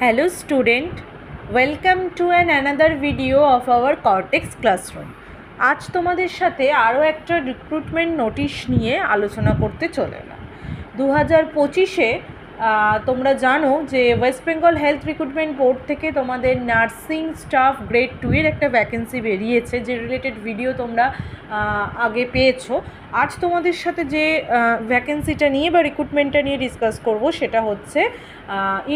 Hello student, welcome to another video of our Cortex classroom. आज তোমাদের সাথে আরও একটা রিক্রুটমেন্ট নোটিশ নিয়ে আলোচনা করতে চলে এলাম। 2025-এ তোমরা জানো যে West Bengal health recruitment board থেকে তোমাদের নার্সিং স্টাফ গ্রেড 2 এর একটা ভ্যাকেন্সি বেরিয়েছে, যে রিলেটেড ভিডিও তোমরা আগে পেয়েছো। আজ তোমাদের সাথে যে ভ্যাকেন্সিটা নিয়ে বা রিক্রুটমেন্টটা নিয়ে ডিসকাস করব সেটা হচ্ছে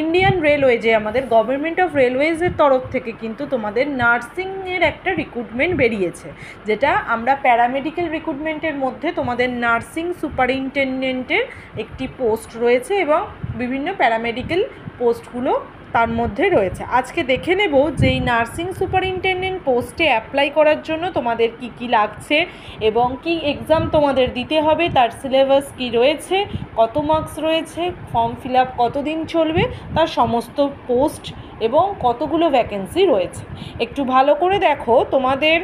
ইন্ডিয়ান রেলওয়ে, যে আমাদের গভর্নমেন্ট অফ রেলওয়েজের তরফ থেকে কিন্তু তোমাদের নার্সিংয়ের একটা রিক্রুটমেন্ট বেরিয়েছে, যেটা আমরা প্যারামেডিক্যাল রিক্রুটমেন্টের মধ্যে তোমাদের নার্সিং সুপারিনটেনডেন্টের একটি পোস্ট রয়েছে এবং বিভিন্ন প্যারামেডিক্যাল পোস্টগুলো তার মধ্যে রয়েছে। আজকে দেখে নেব যে এই নার্সিং সুপারিনটেনডেন্ট পোস্টে অ্যাপ্লাই করার জন্য তোমাদের কি কি লাগছে এবং কি এক্সাম তোমাদের দিতে হবে, তার সিলেবাস কি রয়েছে, কত মার্কস রয়েছে, ফর্ম ফিল আপ কতদিন চলবে, তার সমস্ত পোস্ট এবং কতগুলো ভ্যাকেন্সি রয়েছে। একটু ভালো করে দেখো, তোমাদের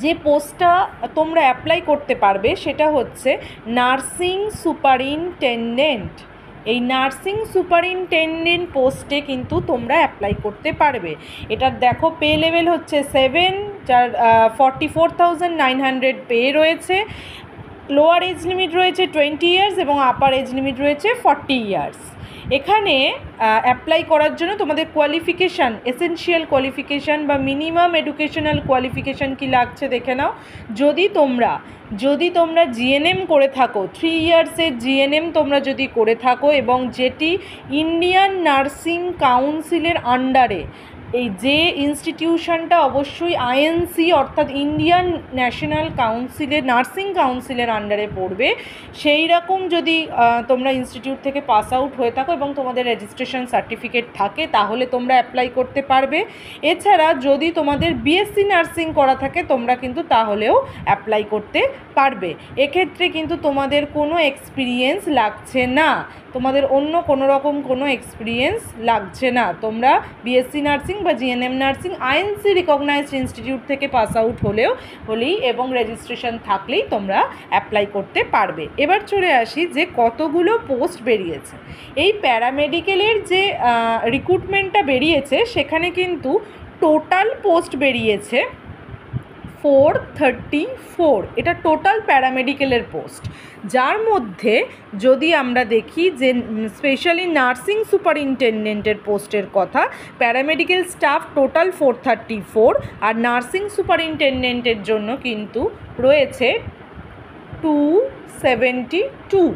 যে পোস্টটা তোমরা অ্যাপ্লাই করতে পারবে সেটা হচ্ছে নার্সিং সুপারিনটেনডেন্ট। এই নার্সিং সুপারিনটেনডেন্ট পোস্টে কিন্তু তোমরা অ্যাপ্লাই করতে পারবে। এটার দেখো পে লেভেল হচ্ছে 7, যার 44,900 পে রয়েছে। লোয়ার এজ লিমিট রয়েছে 20 ইয়ার্স এবং আপার এজ লিমিট রয়েছে 40 ইয়ার্স। এখানে অ্যাপ্লাই করার জন্য তোমাদের কোয়ালিফিকেশান, এসেনশিয়াল কোয়ালিফিকেশান বা মিনিমাম এডুকেশনাল কোয়ালিফিকেশান কি লাগছে দেখে নাও। যদি তোমরা জিএনএম করে থাকো, 3 ইয়ার্সের জিএনএম তোমরা যদি করে থাকো এবং যেটি ইন্ডিয়ান নার্সিং কাউন্সিলের আন্ডারে, এই যে ইনস্টিটিউশনটা অবশ্যই আইএনসি অর্থাৎ ইন্ডিয়ান ন্যাশনাল কাউন্সিলের নার্সিং কাউন্সিলের আন্ডারে পড়বে, সেই রকম যদি তোমরা ইনস্টিটিউট থেকে পাস আউট হয়ে থাকো এবং তোমাদের রেজিস্ট্রেশন সার্টিফিকেট থাকে তাহলে তোমরা অ্যাপ্লাই করতে পারবে। এছাড়া যদি তোমাদের বিএসসি নার্সিং করা থাকে তোমরা কিন্তু তাহলেও অ্যাপ্লাই করতে পারবে। এক্ষেত্রে কিন্তু তোমাদের কোনো এক্সপিরিয়েন্স লাগছে না, তোমাদের অন্য কোনো রকম কোনো এক্সপিরিয়েন্স লাগছে না। তোমরা বিএসসি নার্সিং বা GNM nursing INC recognized institute থেকে পাস আউট হলেই এবং রেজিস্ট্রেশন থাকলেই তোমরা অ্যাপ্লাই করতে পারবে। এবার চলে আসি যে কতগুলো পোস্ট বেরিয়েছে। এই প্যারামেডিক্যালের যে রিক্রুটমেন্টটা বেরিয়েছে সেখানে কিন্তু টোটাল পোস্ট বেরিয়েছে 434। এটা টোটাল প্যারামেডিক্যালের পোস্ট, যার মধ্যে যদি আমরা দেখি যে স্পেশালি নার্সিং সুপারিনটেনডেন্টের পোস্টের কথা, প্যারামেডিক্যাল স্টাফ টোটাল 434 আর নার্সিং সুপারিনটেনডেন্টের জন্য কিন্তু রয়েছে 272।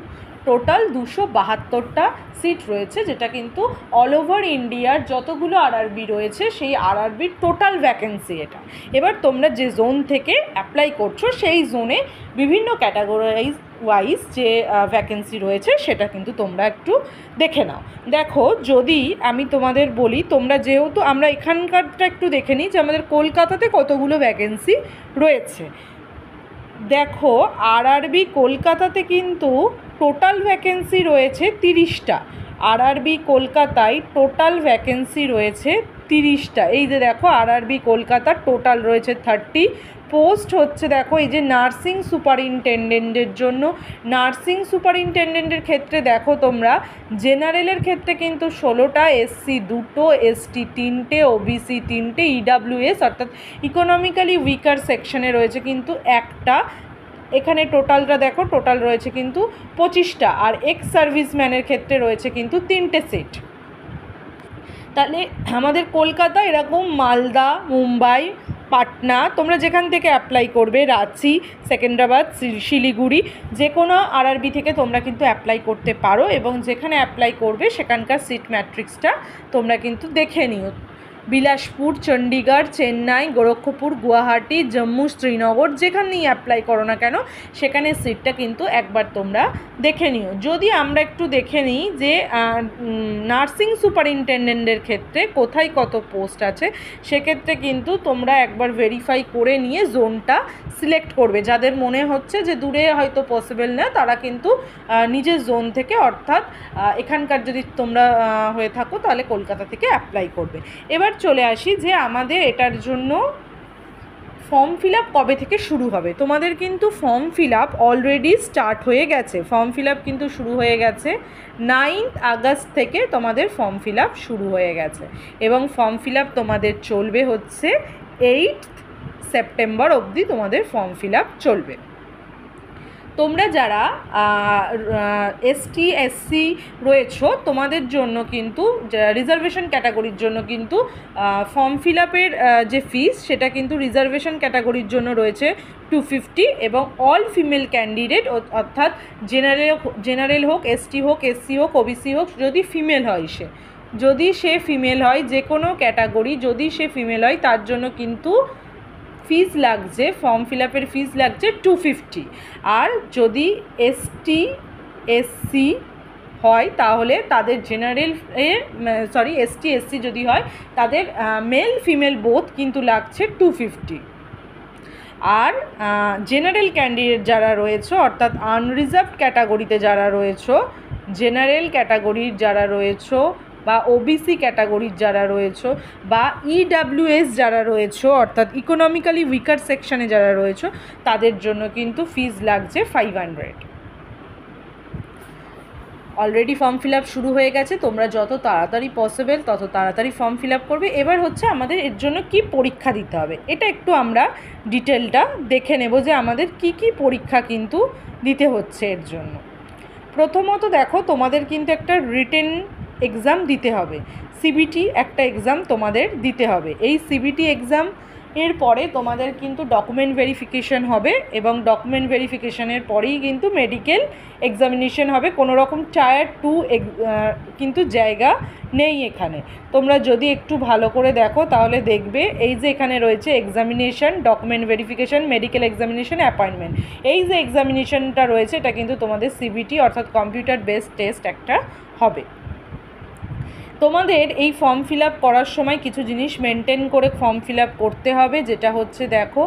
টোটাল 272টা সিট রয়েছে, যেটা কিন্তু অল ওভার ইন্ডিয়ার যতগুলো আরআরবি রয়েছে সেই আরআরবির টোটাল ভ্যাকেন্সি এটা। এবার তোমরা যে জোন থেকে অ্যাপ্লাই করছো সেই জোনে বিভিন্ন ক্যাটাগরাইজ ওয়াইজ যে ভ্যাকেন্সি রয়েছে সেটা কিন্তু তোমরা একটু দেখে নাও। দেখো, যদি আমি তোমাদের বলি, তোমরা যেহেতু আমরা এখানকারটা একটু দেখে নিই যে আমাদের কলকাতাতে কতগুলো ভ্যাকেন্সি রয়েছে। দেখো, আরআরবি কলকাতাতে কিন্তু টোটাল ভ্যাকেন্সি রয়েছে 30টা। আরআরবি কলকাতায় টোটাল ভ্যাকেন্সি রয়েছে 30টা। এই যে দেখো, আরআরবি কলকাতার টোটাল রয়েছে 30 পোস্ট হচ্ছে। দেখো, এই যে নার্সিং সুপারিনটেনডেন্টের জন্য, নার্সিং সুপারিনটেনডেন্টের ক্ষেত্রে দেখো তোমরা জেনারেলের ক্ষেত্রে কিন্তু 16টা, এসসি 2টো, এসটি 3টে, ওবিসি 3টে, ইডাব্লিউএস অর্থাৎ ইকোনমিক্যালি উইকার সেকশনে রয়েছে কিন্তু একটা। এখানে টোটালটা দেখো, টোটাল রয়েছে কিন্তু 25টা। আর এক্স সার্ভিসম্যানের ক্ষেত্রে রয়েছে কিন্তু 3টে সিট। তাহলে আমাদের কলকাতা, এরকম মালদা, মুম্বাই, পাটনা, তোমরা যেখান থেকে অ্যাপ্লাই করবে, রাঁচি, সেকেন্দ্রাবাদ, শিলিগুড়ি, যে কোনো আরআরবি থেকে তোমরা কিন্তু অ্যাপ্লাই করতে পারো এবং যেখানে অ্যাপ্লাই করবে সেখানকার সিট ম্যাট্রিক্সটা তোমরা কিন্তু দেখে নিও। বিলাসপুর, চণ্ডীগড়, চেন্নাই, গোরক্ষপুর, গুয়াহাটি, জম্মু, শ্রীনগর, যেখানেই অ্যাপ্লাই করো না কেন সেখানে সিটটা কিন্তু একবার তোমরা দেখে নিও। যদি আমরা একটু দেখে নিই যে নার্সিং সুপারিনটেন্ডেন্টের ক্ষেত্রে কোথায় কত পোস্ট আছে, সেক্ষেত্রে কিন্তু তোমরা একবার ভেরিফাই করে নিয়ে জোনটা সিলেক্ট করবে। যাদের মনে হচ্ছে যে দূরে হয়তো পসিবল না, তারা কিন্তু নিজের জোন থেকে, অর্থাৎ এখানকার যদি তোমরা হয়ে থাকো তাহলে কলকাতা থেকে অ্যাপ্লাই করবে। এবার চলে আসি যে আমাদের এটার জন্য ফর্ম ফিল আপ কবে থেকে শুরু হবে? তোমাদের কিন্তু form fill up already start হয়ে গেছে, ফর্ম ফিল আপ কিন্তু শুরু হয়ে গেছে। 9th আগস্ট থেকে তোমাদের ফর্ম ফিল আপ শুরু হয়ে গেছে এবং ফর্ম ফিল আপ তোমাদের চলবে হচ্ছে 8th সেপ্টেম্বর অবধি তোমাদের ফর্ম ফিল আপ চলবে। তোমরা যারা এসটি এসসি রয়েছো তোমাদের জন্য কিন্তু রিজার্ভেশন ক্যাটাগরির জন্য কিন্তু ফর্ম ফিল আপের যে ফিস সেটা কিন্তু রিজার্ভেশন ক্যাটাগরির জন্য রয়েছে 250 এবং অল ফিমেল ক্যান্ডিডেট অর্থাৎ জেনারেল হোক, এসটি হোক, এসসি হোক, ওবিসি হোক, যদি ফিমেল হয় যদি সে ফিমেল হয়, যে কোনো ক্যাটাগরি যদি সে ফিমেল হয় তার জন্য কিন্তু ফিস লাগছে, ফর্ম ফিল আপের ফিস লাগছে 250। আর যদি এসটি এসসি হয় তাহলে তাদের এসটি এসসি যদি হয় তাদের মেল ফিমেল বোথ কিন্তু লাগছে 250। আর জেনারেল ক্যান্ডিডেট যারা রয়েছে অর্থাৎ আনরিজার্ভড ক্যাটাগরিতে যারা রয়েছে, জেনারেল ক্যাটাগরির যারা রয়েছে বা ওবিসি ক্যাটাগরির যারা রয়েছে বা ইডাব্লিউএস যারা রয়েছে অর্থাৎ ইকোনমিক্যালি উইকার সেকশনে যারা রয়েছে তাদের জন্য কিন্তু ফিস লাগছে 500। অলরেডি ফর্ম ফিল আপ শুরু হয়ে গেছে, তোমরা যত তাড়াতাড়ি পসিবল তত তাড়াতাড়ি ফর্ম ফিল আপ করবে। এবার হচ্ছে আমাদের এর জন্য কি পরীক্ষা দিতে হবে এটা একটু আমরা ডিটেলটা দেখে নেব যে আমাদের কি কি পরীক্ষা কিন্তু দিতে হচ্ছে এর জন্য। প্রথমত দেখো, তোমাদের কিন্তু একটা রিটেন এক্সাম দিতে হবে, সিবিটি একটা এক্সাম তোমাদের দিতে হবে। এই সিবিটি এক্সাম এর পরে তোমাদের কিন্তু ডকুমেন্ট ভেরিফিকেশন হবে এবং ডকুমেন্ট ভেরিফিকেশনের পরেই কিন্তু মেডিকেল এক্সামিনেশন হবে। কোনো রকম টায়ার 2 কিন্তু জায়গা নেই এখানে। তোমরা যদি একটু ভালো করে দেখো তাহলে দেখবে এই যে এখানে রয়েছে examination, document verification, medical examination, appointment. এই যে এক্সামিনেশনটা রয়েছে এটা কিন্তু তোমাদের সিবিটি অর্থাৎ কম্পিউটার বেসড টেস্ট একটা হবে। তোমাদের এই ফর্ম ফিল আপ করার সময় কিছু জিনিস মেনটেন করে ফর্ম ফিল আপ করতে হবে, যেটা হচ্ছে দেখো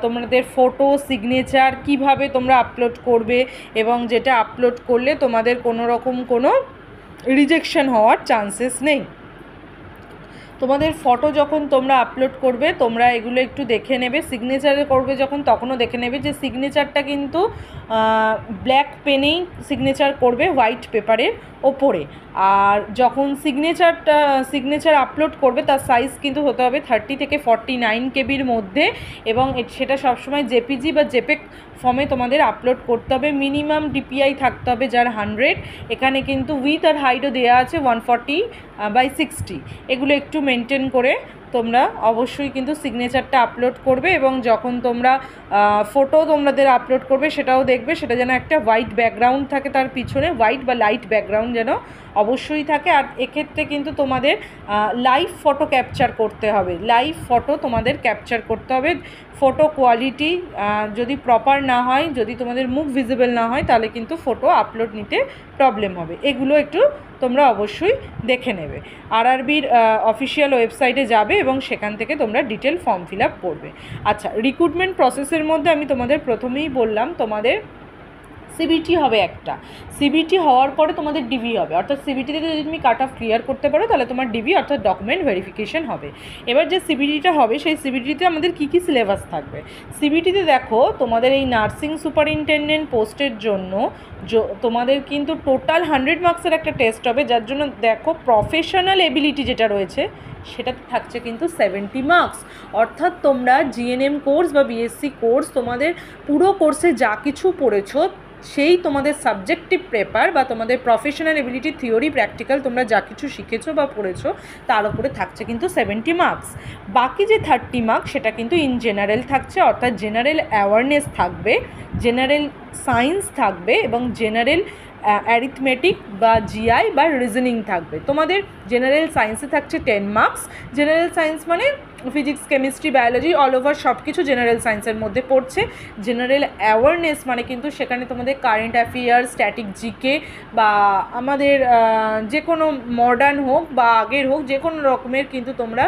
তোমাদের ফটো সিগনেচার কিভাবে তোমরা আপলোড করবে এবং যেটা আপলোড করলে তোমাদের কোনো রকম কোনো রিজেকশন হওয়ার চান্সেস নেই। তোমাদের ফটো যখন তোমরা আপলোড করবে তোমরা এগুলো একটু দেখে নেবে, সিগনেচারে করবে যখন তখনও দেখে নেবে যে সিগনেচারটা কিন্তু ব্ল্যাক পেনেই সিগনেচার করবে হোয়াইট পেপারের ওপরে। আর যখন সিগনেচার আপলোড করবে তার সাইজ কিন্তু হতে হবে 30 থেকে 49 কেবির মধ্যে এবং সেটা সবসময় জেপিজি বা জেপেক ফর্মে তোমাদের আপলোড করতে হবে। মিনিমাম ডিপিআই থাকতে হবে যার 100। এখানে কিন্তু উইথ আর হাইটও দেওয়া আছে 140/60। এগুলো একটু মেনটেন করে তোমরা অবশ্যই কিন্তু সিগনেচারটা আপলোড করবে এবং যখন তোমরা ফটো তোমাদের আপলোড করবে সেটাও দেখবে সেটা যেন একটা হোয়াইট ব্যাকগ্রাউন্ড থাকে, তার পিছনে হোয়াইট বা লাইট ব্যাকগ্রাউন্ড যেন অবশ্যই থাকে। আর এক্ষেত্রে কিন্তু তোমাদের লাইভ ফটো ক্যাপচার করতে হবে, লাইভ ফটো তোমাদের ক্যাপচার করতে হবে। ফটো কোয়ালিটি যদি প্রপার না হয়, যদি তোমাদের মুখ ভিজিবল না হয় তাহলে কিন্তু ফটো আপলোড নিতে প্রবলেম হবে। এগুলো একটু তোমরা অবশ্যই দেখে নেবে। আরআরবির অফিসিয়াল ওয়েবসাইটে যাবে এবং সেখান থেকে তোমরা ডিটেল ফর্ম ফিল আপ করবে। আচ্ছা, রিক্রুটমেন্ট প্রসেসের মধ্যে আমি তোমাদের প্রথমেই বললাম তোমাদের সিবিটি হবে একটা, সিবিটি হওয়ার পরে তোমাদের ডিভি হবে, অর্থাৎ সিবিটিতে যদি তুমি কাট অফ ক্লিয়ার করতে পারো তাহলে তোমার ডিভি অর্থাৎ ডকুমেন্ট ভেরিফিকেশন হবে। এবার যে সিবিটিটা হবে সেই সিবিটিতে আমাদের কী কী সিলেবাস থাকবে। সিবিটিতে দেখো তোমাদের এই নার্সিং সুপারিনটেন্ডেন্ট পোস্টের জন্য তোমাদের কিন্তু টোটাল 100 মার্কসের একটা টেস্ট হবে, যার জন্য দেখো প্রফেশনাল এবিলিটি যেটা রয়েছে সেটাতে থাকছে কিন্তু 70 মার্কস। অর্থাৎ তোমরা জিএনএম কোর্স বা বিএসসি কোর্স তোমাদের পুরো কোর্সে যা কিছু পড়েছো সেই তোমাদের সাবজেক্টিভ পেপার বা তোমাদের প্রফেশনাল এবিলিটি থিওরি প্র্যাকটিক্যাল তোমরা যা কিছু শিখেছো বা পড়েছো তার উপরে থাকছে কিন্তু 70 মার্কস। বাকি যে 30 মার্কস সেটা কিন্তু ইন জেনারেল থাকছে, অর্থাৎ জেনারেল অ্যাওয়ারনেস থাকবে, জেনারেল সায়েন্স থাকবে এবং জেনারেল অ্যারিথমেটিক বা জিআই বা রিজনিং থাকবে। তোমাদের জেনারেল সায়েন্সে থাকছে 10 মার্কস। জেনারেল সায়েন্স মানে physics, chemistry, biology all over সব কিছু জেনারেল সায়েন্সের মধ্যে পড়ছে। জেনারেল অ্যাওয়ারনেস মানে কিন্তু সেখানে তোমাদের কারেন্ট অ্যাফেয়ার্স, স্ট্যাটিক জিকে বা আমাদের যে কোনো মডার্ন হোক বা আগের হোক যে কোনো রকমের কিন্তু তোমরা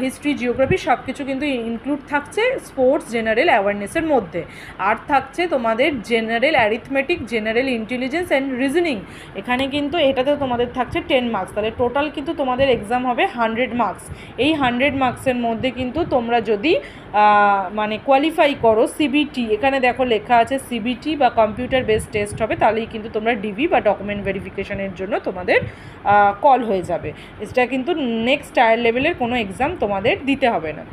হিস্ট্রি, জিওগ্রাফি সব কিছু কিন্তু ইনক্লুড থাকছে স্পোর্টস জেনারেল অ্যাওয়ারনেসের মধ্যে। আর থাকছে তোমাদের general arithmetic, general intelligence and and reasoning, এখানে কিন্তু এটাতে তোমাদের থাকছে 10 মার্কস। তাহলে টোটাল কিন্তু তোমাদের এক্সাম হবে 100 মার্কস। এই 100 মার্কসের মধ্যে কিন্তু তোমরা যদি মানে কোয়ালিফাই করো সিবিটি, এখানে দেখো লেখা আছে সিবিটি বা কম্পিউটার বেসড টেস্ট হবে, তাহলেই কিন্তু তোমরা ডিবি বা ডকুমেন্ট ভেরিফিকেশনের জন্য তোমাদের কল হয়ে যাবে। এটা কিন্তু নেক্সট টায়ার লেভেলের কোনো এক্সাম তোমাদের দিতে হবে না।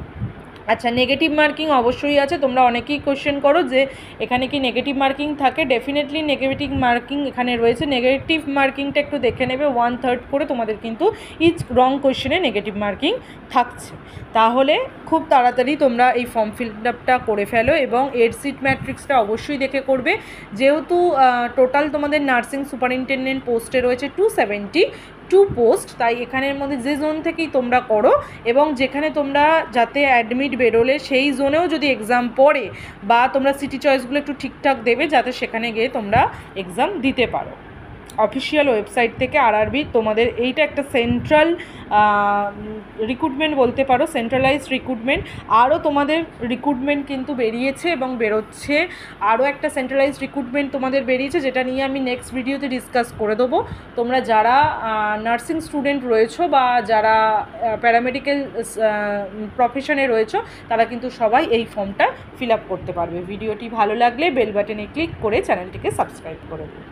আচ্ছা, নেগেটিভ মার্কিং অবশ্যই আছে। তোমরা অনেকেই কোশ্চেন করো যে এখানে কি নেগেটিভ মার্কিং থাকে। ডেফিনেটলি নেগেটিভ মার্কিং এখানে রয়েছে। নেগেটিভ মার্কিংটা একটু দেখে নেবে, 1/3 করে তোমাদের কিন্তু ইচ রং কোশ্চেনে নেগেটিভ মার্কিং থাকছে। তাহলে খুব তাড়াতাড়ি তোমরা এই ফর্ম ফিল আপটা করে ফেলো এবং এর সিট ম্যাট্রিক্সটা অবশ্যই দেখে করবে। যেহেতু টোটাল তোমাদের নার্সিং সুপারিনটেন্ডেন্ট পোস্টে রয়েছে 272 পোস্ট, তাই এখানের মধ্যে যে জোন থেকেই তোমরা করো এবং যেখানে তোমরা যাতে অ্যাডমিট বেরোলে সেই জোনেও যদি এক্সাম পড়ে বা তোমরা সিটি চয়েসগুলো একটু ঠিকঠাক দেবে যাতে সেখানে গিয়ে তোমরা এক্সাম দিতে পারো। অফিসিয়াল ওয়েবসাইট থেকে আরআরবি তোমাদের এইটা একটা সেন্ট্রাল রিক্রুটমেন্ট বলতে পারো, সেন্ট্রালাইজড রিক্রুটমেন্ট। আরও তোমাদের রিক্রুটমেন্ট কিন্তু বেরিয়েছে এবং বেরোচ্ছে। আরও একটা সেন্ট্রালাইজড রিক্রুটমেন্ট তোমাদের বেরিয়েছে, যেটা নিয়ে আমি নেক্সট ভিডিওতে ডিসকাস করে দেবো। তোমরা যারা নার্সিং স্টুডেন্ট রয়েছো বা যারা প্যারামেডিক্যাল প্রফেশনে রয়েছো তারা কিন্তু সবাই এই ফর্মটা ফিল আপ করতে পারবে। ভিডিওটি ভালো লাগলে বেল বাটনে ক্লিক করে চ্যানেলটিকে সাবস্ক্রাইব করে দিন।